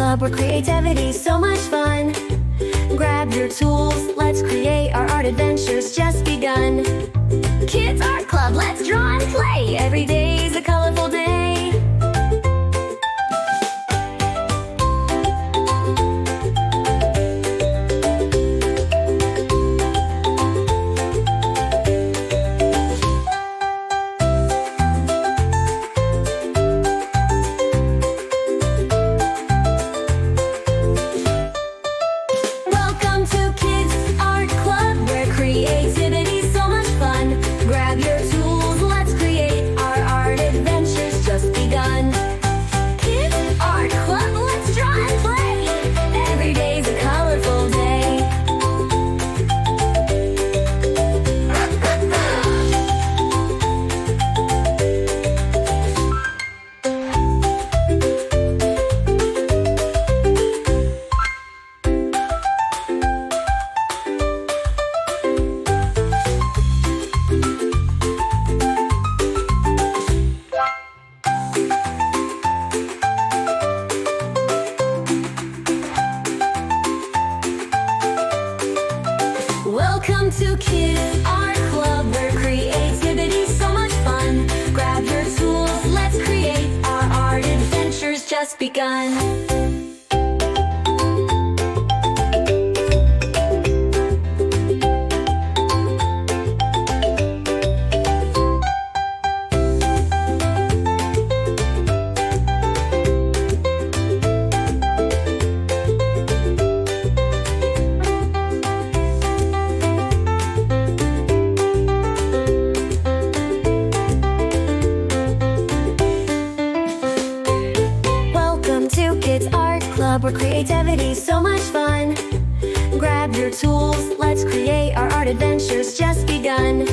Club, where creativity's so much fun. Grab your tools, let's create, our art adventure's just begun. Kids Art Club, let's draw and play, every day's a colorful day. Welcome to Kids Art Club, where creativity's so much fun. Grab your tools, let's create, our art adventure's just begun. Kids Art Club, let's draw and play, every day's a colorful day. Welcome to Kids Art Club, where creativity's so much fun. Grab your tools, let's create, our art adventure's just begun. To Kids Art Club, where creativity's so much fun. Grab your tools, let's create, our art adventure's just begun.